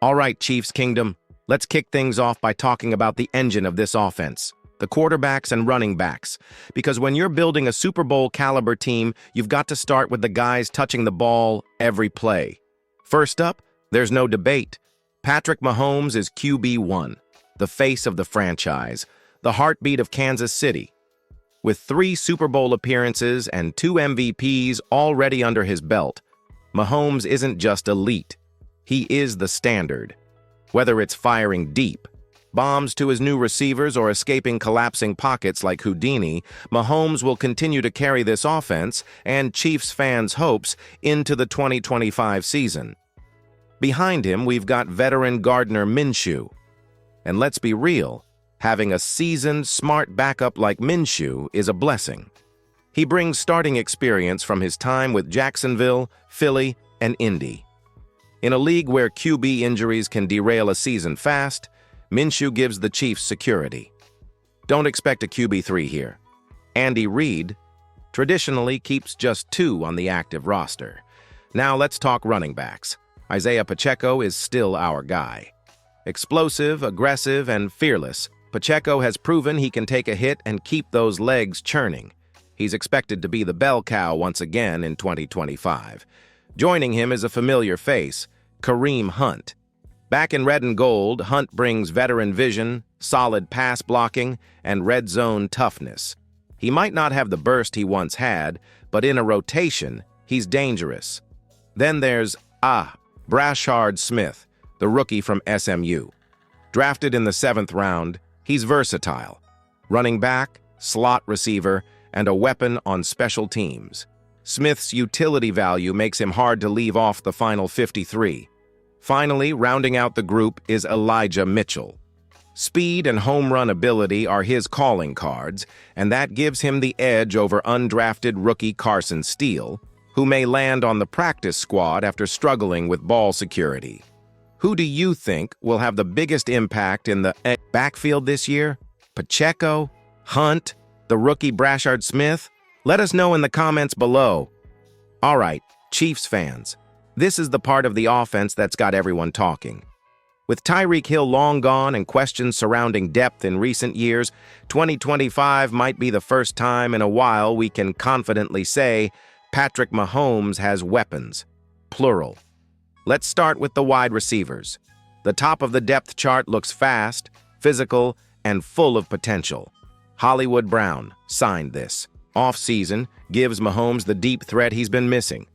All right, Chiefs Kingdom, let's kick things off by talking about the engine of this offense, the quarterbacks and running backs. Because when you're building a Super Bowl caliber team, you've got to start with the guys touching the ball every play. First up, there's no debate. Patrick Mahomes is QB1, the face of the franchise, the heartbeat of Kansas City. With 3 Super Bowl appearances and 2 MVPs already under his belt, Mahomes isn't just elite. He is the standard. Whether it's firing deep, bombs to his new receivers, or escaping collapsing pockets like Houdini, Mahomes will continue to carry this offense and Chiefs fans' hopes into the 2025 season. Behind him, we've got veteran Gardner Minshew. And let's be real, having a seasoned, smart backup like Minshew is a blessing. He brings starting experience from his time with Jacksonville, Philly, and Indy. In a league where QB injuries can derail a season fast, Minshew gives the Chiefs security. Don't expect a QB3 here. Andy Reid traditionally keeps just 2 on the active roster. Now let's talk running backs. Isaiah Pacheco is still our guy. Explosive, aggressive, and fearless, Pacheco has proven he can take a hit and keep those legs churning. He's expected to be the bell cow once again in 2025. Joining him is a familiar face, Kareem Hunt. Back in red and gold, Hunt brings veteran vision, solid pass blocking, and red zone toughness. He might not have the burst he once had, but in a rotation, he's dangerous. Then there's Brashard Smith, the rookie from SMU. Drafted in the 7th round, he's versatile. Running back, slot receiver, and a weapon on special teams. Smith's utility value makes him hard to leave off the final 53. Finally, rounding out the group is Elijah Mitchell. Speed and home run ability are his calling cards, and that gives him the edge over undrafted rookie Carson Steele, who may land on the practice squad after struggling with ball security. Who do you think will have the biggest impact in the backfield this year? Pacheco? Hunt? The rookie Brashard Smith? Let us know in the comments below. All right, Chiefs fans, this is the part of the offense that's got everyone talking. With Tyreek Hill long gone and questions surrounding depth in recent years, 2025 might be the first time in a while we can confidently say Patrick Mahomes has weapons, plural. Let's start with the wide receivers. The top of the depth chart looks fast, physical, and full of potential. Hollywood Brown signed this. Off-season gives Mahomes the deep threat he's been missing.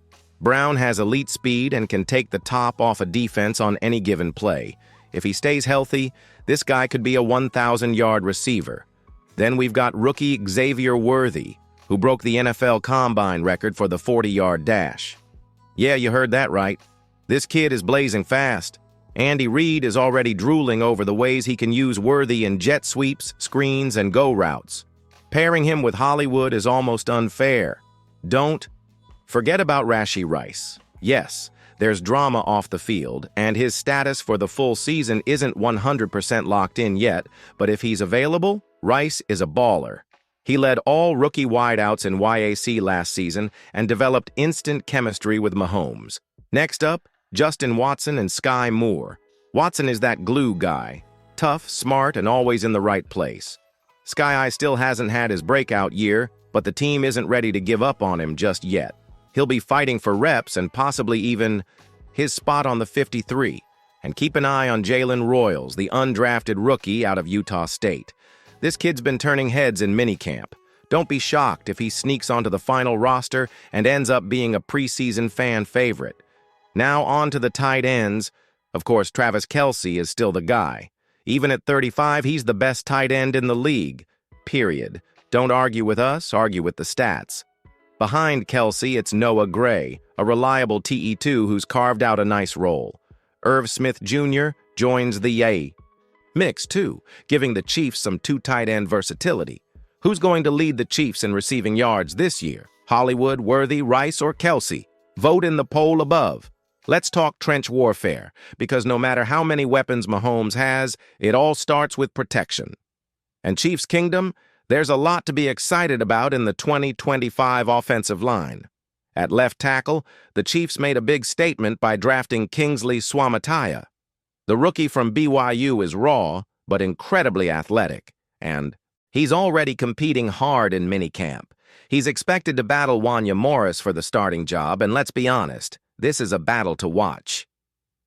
Brown has elite speed and can take the top off a defense on any given play. If he stays healthy, this guy could be a 1,000-yard receiver. Then we've got rookie Xavier Worthy, who broke the NFL Combine record for the 40-yard dash. Yeah, you heard that right. This kid is blazing fast. Andy Reid is already drooling over the ways he can use Worthy in jet sweeps, screens, and go routes. Pairing him with Hollywood is almost unfair. Don't forget about Rashee Rice. Yes, there's drama off the field, and his status for the full season isn't 100% locked in yet, but if he's available, Rice is a baller. He led all rookie wideouts in YAC last season and developed instant chemistry with Mahomes. Next up, Justin Watson and Sky Moore. Watson is that glue guy. Tough, smart, and always in the right place. Sky still hasn't had his breakout year, but the team isn't ready to give up on him just yet. He'll be fighting for reps and possibly even his spot on the 53. And keep an eye on Jalen Royals, the undrafted rookie out of Utah State. This kid's been turning heads in minicamp. Don't be shocked if he sneaks onto the final roster and ends up being a preseason fan favorite. Now on to the tight ends. Of course, Travis Kelce is still the guy. Even at 35, he's the best tight end in the league. Period. Don't argue with us, argue with the stats. Behind Kelce, it's Noah Gray, a reliable TE2 who's carved out a nice role. Irv Smith Jr. joins the Yay mix too, giving the Chiefs some 2 tight end versatility. Who's going to lead the Chiefs in receiving yards this year? Hollywood, Worthy, Rice, or Kelce? Vote in the poll above. Let's talk trench warfare, because no matter how many weapons Mahomes has, it all starts with protection. And Chiefs Kingdom, there's a lot to be excited about in the 2025 offensive line. At left tackle, the Chiefs made a big statement by drafting Kingsley Suamataia. The rookie from BYU is raw, but incredibly athletic, and he's already competing hard in minicamp. He's expected to battle Wanya Morris for the starting job, and let's be honest, this is a battle to watch.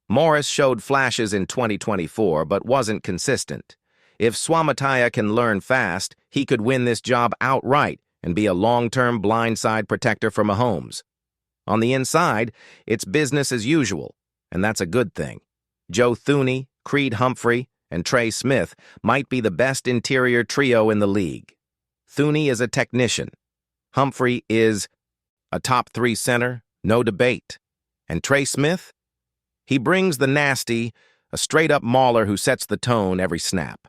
Morris showed flashes in 2024, but wasn't consistent. If Swamataya can learn fast, he could win this job outright and be a long-term blindside protector for Mahomes. On the inside, it's business as usual, and that's a good thing. Joe Thuney, Creed Humphrey, and Trey Smith might be the best interior trio in the league. Thuney is a technician. Humphrey is a top 3 center, no debate. And Trey Smith? He brings the nasty, a straight-up mauler who sets the tone every snap.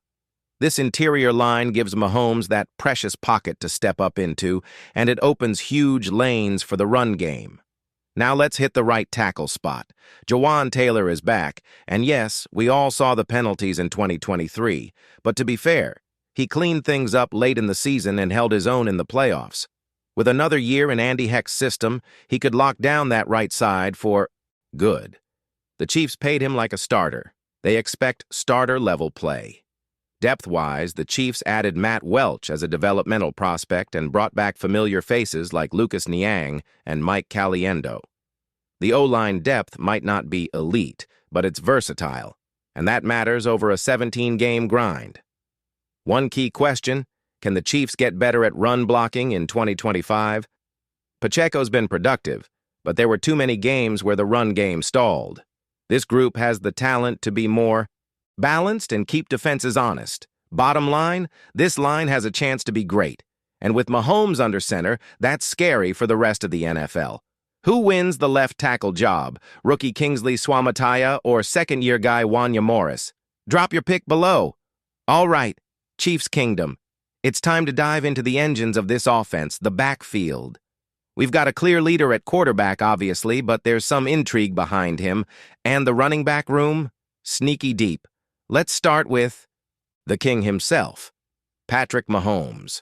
This interior line gives Mahomes that precious pocket to step up into, and it opens huge lanes for the run game. Now let's hit the right tackle spot. Jawan Taylor is back, and yes, we all saw the penalties in 2023, but to be fair, he cleaned things up late in the season and held his own in the playoffs. With another year in Andy Heck's system, he could lock down that right side for good. The Chiefs paid him like a starter. They expect starter-level play. Depth-wise, the Chiefs added Matt Welch as a developmental prospect and brought back familiar faces like Lucas Niang and Mike Caliendo. The O-line depth might not be elite, but it's versatile, and that matters over a 17-game grind. One key question, can the Chiefs get better at run blocking in 2025? Pacheco's been productive, but there were too many games where the run game stalled. This group has the talent to be more balanced and keep defenses honest. Bottom line, this line has a chance to be great. And with Mahomes under center, that's scary for the rest of the NFL. Who wins the left tackle job? Rookie Kingsley Swamataya or second-year guy Wanya Morris? Drop your pick below. All right, Chiefs Kingdom. It's time to dive into the engines of this offense, the backfield. We've got a clear leader at quarterback, obviously, but there's some intrigue behind him. And the running back room? Sneaky deep. Let's start with the king himself, Patrick Mahomes.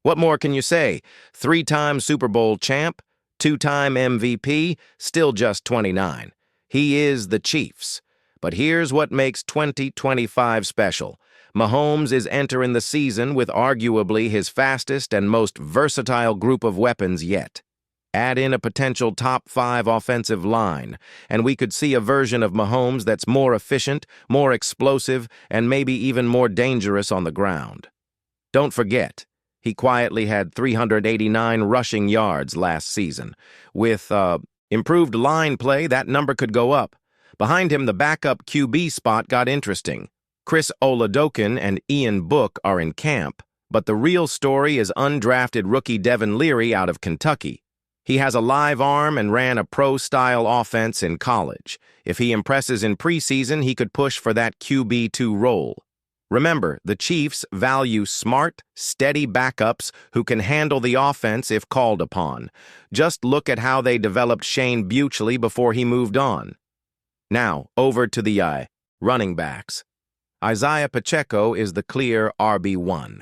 What more can you say? 3-time Super Bowl champ, 2-time MVP, still just 29. He is the Chiefs. But here's what makes 2025 special. Mahomes is entering the season with arguably his fastest and most versatile group of weapons yet. Add in a potential top 5 offensive line, and we could see a version of Mahomes that's more efficient, more explosive, and maybe even more dangerous on the ground. Don't forget, he quietly had 389 rushing yards last season. With improved line play, that number could go up. Behind him, the backup QB spot got interesting. Chris Oladokun and Ian Book are in camp, but the real story is undrafted rookie Devin Leary out of Kentucky. He has a live arm and ran a pro-style offense in college. If he impresses in preseason, he could push for that QB2 role. Remember, the Chiefs value smart, steady backups who can handle the offense if called upon. Just look at how they developed Shane Buechele before he moved on. Now, over to the running backs. Isaiah Pacheco is the clear RB1.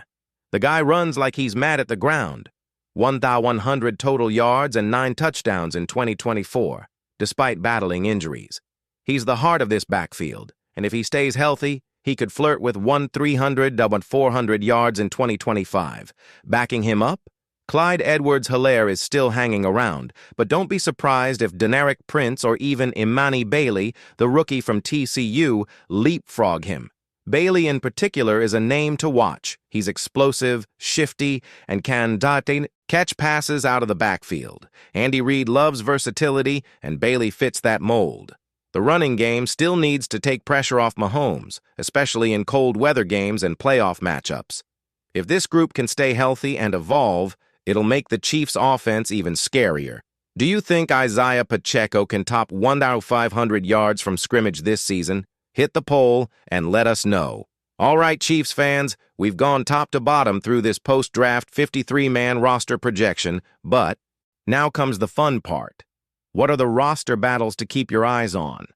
The guy runs like he's mad at the ground. 1,100 total yards and 9 touchdowns in 2024, despite battling injuries. He's the heart of this backfield, and if he stays healthy, he could flirt with 1,300 to 400 yards in 2025. Backing him up, Clyde Edwards-Helaire is still hanging around, but don't be surprised if Deneric Prince or even Imani Bailey, the rookie from TCU, leapfrog him. Bailey in particular is a name to watch. He's explosive, shifty, and can catch passes out of the backfield. Andy Reid loves versatility, and Bailey fits that mold. The running game still needs to take pressure off Mahomes, especially in cold weather games and playoff matchups. If this group can stay healthy and evolve, it'll make the Chiefs' offense even scarier. Do you think Isaiah Pacheco can top 1,500 yards from scrimmage this season? Hit the poll and let us know. All right, Chiefs fans, we've gone top to bottom through this post-draft 53-man roster projection, but now comes the fun part. What are the roster battles to keep your eyes on?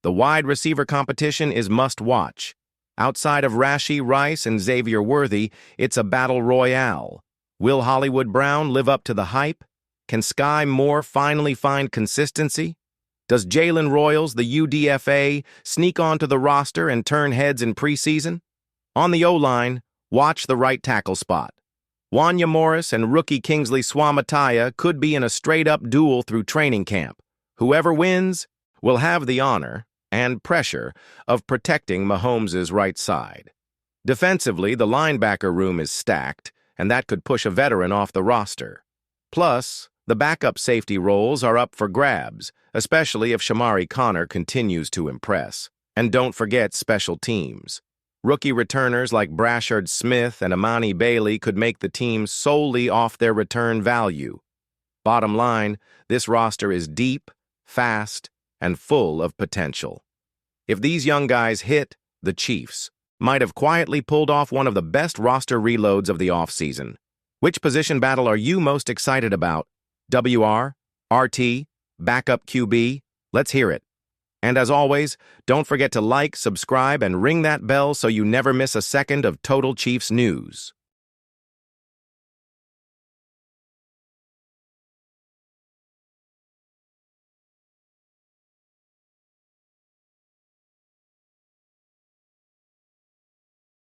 The wide receiver competition is must-watch. Outside of Rashee Rice and Xavier Worthy, it's a battle royale. Will Hollywood Brown live up to the hype? Can Sky Moore finally find consistency? Does Jalen Royals, the UDFA, sneak onto the roster and turn heads in preseason? On the O-line, watch the right tackle spot. Wanya Morris and rookie Kingsley Swamataya could be in a straight-up duel through training camp. Whoever wins will have the honor and pressure of protecting Mahomes' right side. Defensively, the linebacker room is stacked, and that could push a veteran off the roster. Plus, the backup safety roles are up for grabs, especially if Shamari Connor continues to impress. And don't forget special teams. Rookie returners like Brashard Smith and Amani Bailey could make the team solely off their return value. Bottom line, this roster is deep, fast, and full of potential. If these young guys hit, the Chiefs might have quietly pulled off one of the best roster reloads of the offseason. Which position battle are you most excited about? WR, RT, backup QB? Let's hear it. And as always, don't forget to like, subscribe, and ring that bell so you never miss a second of Total Chiefs news.